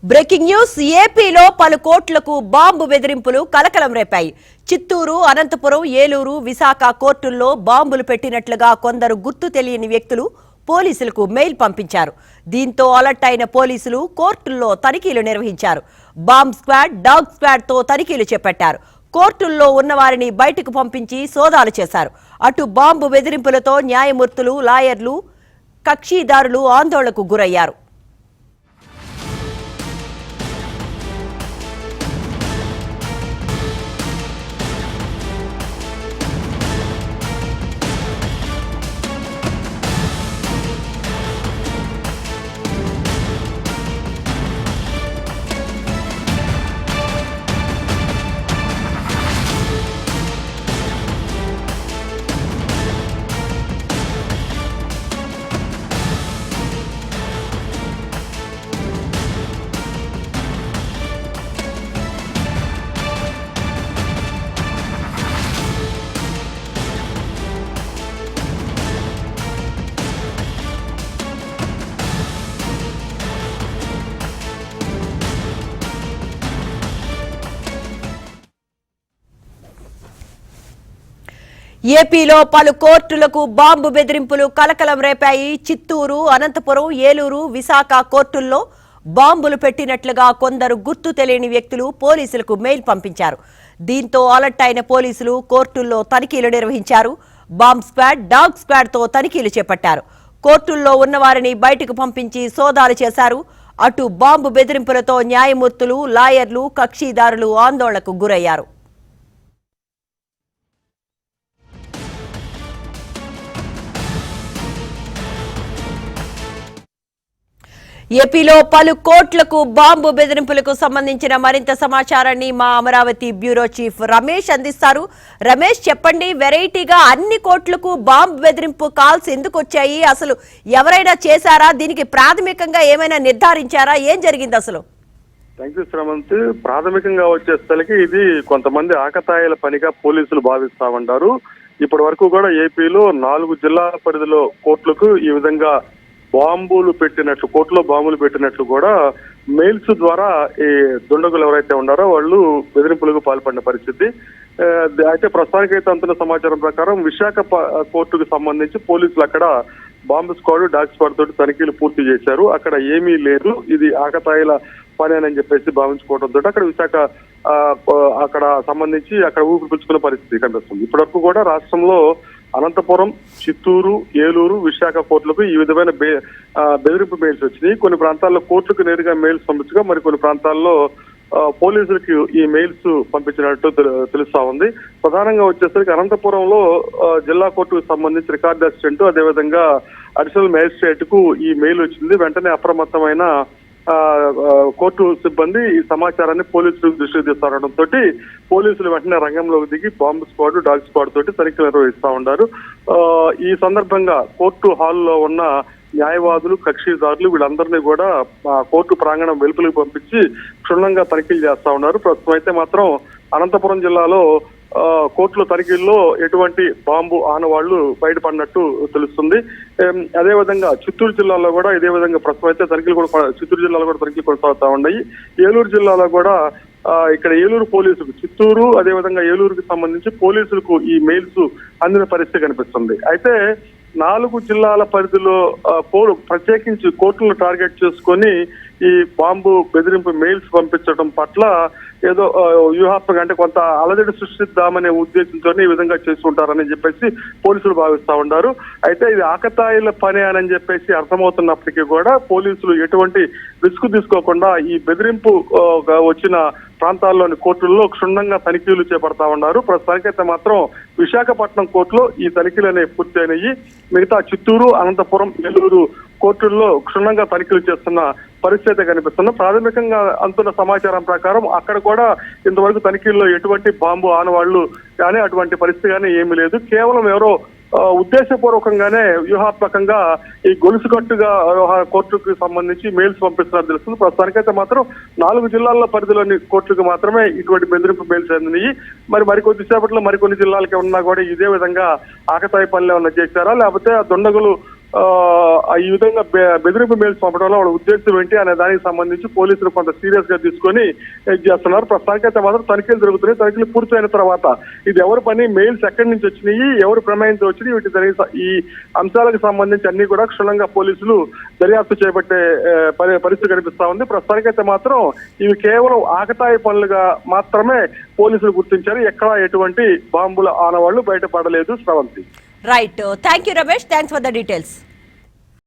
Breaking news ఏపీలో పలు కోట్లకు బాంబు బెదిరింపులు కలకలం రేపాయి. చిత్తూరు, అనంతపురం, ఏలూరు, విశాఖ కోర్టుల్లో బాంబులు పెట్టినట్లుగా కొందరు గుర్తు తెలియని వ్యక్తులు పోలీసులకు మెయిల్ పంపించారు. దీంతో అలర్ట్ అయిన పోలీసులు కోర్టుల్లో తనిఖీలు నిర్వహించారు. బాంబ్ స్క్వాడ్, డాగ్ స్క్వాడ్ తో తనిఖీలు చేపట్టారు. కోర్టుల్లో ఉన్న వారిని బయటకు పంపించి సోదాలు చేశారు. అటు బాంబు బెదిరింపులతో న్యాయమూర్తులు, లాయర్లు, కక్షిదారులు ఆందోళనకు గురయ్యారు. ఏపీలో పలు కోర్టులకు బాంబు బెదిరింపులు కలకలం రేపాయి. చిత్తూరు, అనంతపురం, ఏలూరు, విశాఖ కోర్టుల్లో బాంబులు పెట్టినట్లుగా కొందరు గుర్తు తెలియని వ్యక్తులు పోలీసులకు మెయిల్ పంపించారు. దీంతో అలర్ట్ అయిన పోలీసులు కోర్టుల్లో తనిఖీలు నిర్వహించారు. బాంబ్ స్క్వాడ్, డాగ్ స్క్వాడ్ తో తనిఖీలు చేపట్టారు. కోర్టుల్లో ఉన్న వారిని బయటకు పంపించి సోదాలు చేశారు. అటు బాంబు బెదిరింపులతో న్యాయమూర్తులు, లాయర్లు, కక్షిదారులు ఆందోళనకు గురయ్యారు. ఏపీలో పలు కోట్లకు బాంబు బెదిరింపులకు సంబంధించిన మరింత సమాచారాన్ని మా అమరావతి బ్యూరో చీఫ్ రమేష్ అందిస్తారు. రమేష్, చెప్పండి, వెరైటీగా అన్ని కోట్లకు బాంబు బెదిరింపు కాల్స్ ఎందుకు వచ్చాయి? అసలు ఎవరైనా చేశారా? దీనికి ప్రాథమికంగా ఏమైనా నిర్ధారించారా? ఏం జరిగింది అసలు? Thank you Sravanth. ప్రాథమికంగా వచ్చేసరికి ఇది కొంతమంది ఆకతాయిల పనిగా పోలీసులు భావిస్తా ఉంటారు. ఇప్పటి వరకు కూడా ఏపీలో 4 జిల్లాల పరిధిలో కోర్టులకు ఈ విధంగా బాంబులు పెట్టినట్లు, కోర్టులో బాంబులు పెట్టినట్లు కూడా మెయిల్స్ ద్వారా ఈ దుండగులు ఎవరైతే ఉన్నారో వాళ్ళు బెదిరింపులకు పాల్పడిన పరిస్థితి. అయితే ప్రస్తుతానికైతే అందుతున్న సమాచారం ప్రకారం విశాఖ కోర్టుకు సంబంధించి పోలీసులు అక్కడ బాంబు స్క్వాడ్, డాగ్ స్క్వాడ్ తోటి తనిఖీలు పూర్తి చేశారు. అక్కడ ఏమీ లేదు, ఇది ఆకతాయిల పని అని చెప్పేసి భావించుకోవడంతో అక్కడ విశాఖ అక్కడ సంబంధించి అక్కడ ఊపిరి పీల్చుకునే పరిస్థితి కనిపిస్తుంది. ఇప్పటివరకు కూడా రాష్ట్రంలో అనంతపురం, చిత్తూరు, ఏలూరు, విశాఖ కోర్టులకు ఈ విధమైన బెదిరింపు మెయిల్స్ వచ్చినాయి. కొన్ని ప్రాంతాల్లో కోర్టులకు నేరుగా మెయిల్స్ పంపించగా మరికొన్ని ప్రాంతాల్లో పోలీసులకి ఈ మెయిల్స్ పంపించినట్టు తెలుస్తా ఉంది. ప్రధానంగా వచ్చేసరికి అనంతపురంలో జిల్లా కోర్టుకు సంబంధించి రికార్డ్ అసిస్టెంట్, అదేవిధంగా అడిషనల్ మేజిస్ట్రేట్ కు ఈ మెయిల్ వచ్చింది. వెంటనే అప్రమత్తమైన కోర్టు సిబ్బంది ఈ సమాచారాన్ని పోలీసులకు దృష్టికి తీసుకురావడంతో పోలీసులు వెంటనే రంగంలోకి దిగి బాంబు స్క్వాడ్, డాగ్ స్క్వాడ్ తోటి తనిఖీలు నిర్వహిస్తా ఉన్నారు. ఈ సందర్భంగా కోర్టు హాల్లో ఉన్న న్యాయవాదులు, కక్షిదారులు వీళ్ళందరినీ కూడా కోర్టు ప్రాంగణం వెలుపలికి పంపించి క్షుణ్ణంగా తనిఖీలు చేస్తా ఉన్నారు. ప్రస్తుతం అయితే మాత్రం అనంతపురం జిల్లాలో కోర్టుల తనిఖీల్లో ఎటువంటి బాంబు ఆనవాళ్లు బయటపడినట్టు తెలుస్తుంది. అదేవిధంగా చిత్తూరు జిల్లాలో కూడా ఇదే విధంగా ప్రస్తుతం అయితే చిత్తూరు జిల్లాలో కూడా తనిఖీలు కొనసాగుతా ఉన్నాయి. ఏలూరు జిల్లాలో కూడా ఇక్కడ ఏలూరు పోలీసులకు, చిత్తూరు అదేవిధంగా ఏలూరుకి సంబంధించి పోలీసులకు ఈ మెయిల్స్ అందిన పరిస్థితి కనిపిస్తుంది. అయితే 4 జిల్లాల పరిధిలో ప్రత్యేకించి కోర్టులను టార్గెట్ చేసుకొని ఈ బాంబు బెదిరింపు మెయిల్స్ పంపించడం పట్ల ఏదో వ్యూహాత్మక, అంటే కొంత అలజడి సృష్టిద్దామనే ఉద్దేశంతో ఈ విధంగా చేస్తుంటారని చెప్పేసి పోలీసులు భావిస్తా ఉన్నారు. అయితే ఇది ఆకతాయిల పని అని చెప్పేసి అర్థమవుతున్నప్పటికీ కూడా పోలీసులు ఎటువంటి రిస్క్ తీసుకోకుండా ఈ బెదిరింపు వచ్చిన ప్రాంతాల్లోని కోర్టుల్లో క్షుణ్ణంగా తనిఖీలు చేపడతా ఉన్నారు. ప్రస్తుతానికైతే మాత్రం విశాఖపట్నం కోర్టులో ఈ తనిఖీలు అనేవి పూర్తయినాయి. మిగతా చిత్తూరు, అనంతపురం, ఏలూరు కోర్టుల్లో క్షుణ్ణంగా తనిఖీలు చేస్తున్న పరిస్థితి కనిపిస్తుంది. ప్రాథమికంగా అందుతున్న సమాచారం ప్రకారం అక్కడ కూడా ఇంతవరకు తనిఖీల్లో ఎటువంటి బాంబు ఆనవాళ్లు కానీ అటువంటి పరిస్థితి కానీ ఏమీ లేదు. కేవలం ఎవరో ఉద్దేశపూర్వకంగానే వ్యూహాత్మకంగా ఈ గొలుసుకట్టుగా కోర్టుకు సంబంధించి మెయిల్స్ పంపిస్తున్నారు తెలుస్తుంది. ప్రస్తుతానికైతే మాత్రం 4 జిల్లాల పరిధిలోని కోర్టులకు మాత్రమే ఇటువంటి బెదిరింపు మెయిల్స్ అందినాయి. మరికొద్ది సేపట్లో మరికొన్ని జిల్లాలకి ఉన్నా కూడా ఇదే విధంగా ఆకతాయి పనులు ఏమన్నా చేశారా, లేకపోతే దుండగులు ఈ విధంగా బెదిరింపు మెయిల్స్ పంపడంలో వాళ్ళ ఉద్దేశం ఏంటి అనే దానికి సంబంధించి పోలీసులు కొంత సీరియస్ గా తీసుకొని చేస్తున్నారు. ప్రస్తుతానికైతే మాత్రం తనిఖీలు జరుగుతున్నాయి. తనిఖీలు పూర్తయిన తర్వాత ఇది ఎవరి పని, మెయిల్స్ ఎక్కడి నుంచి వచ్చినాయి, ఎవరు ప్రమేయంతో వచ్చినాయి, వీటి ఈ అంశాలకు సంబంధించి అన్ని కూడా క్షుణ్ణంగా పోలీసులు దర్యాప్తు చేపట్టే పరిస్థితి కనిపిస్తా ఉంది. ప్రస్తుతానికైతే మాత్రం ఇవి కేవలం ఆకతాయి పనులుగా మాత్రమే పోలీసులు గుర్తించారు. ఎక్కడా ఎటువంటి బాంబుల ఆనవాళ్లు బయటపడలేదు. Sravanthi. Right, thank you Ramesh, thanks for the details.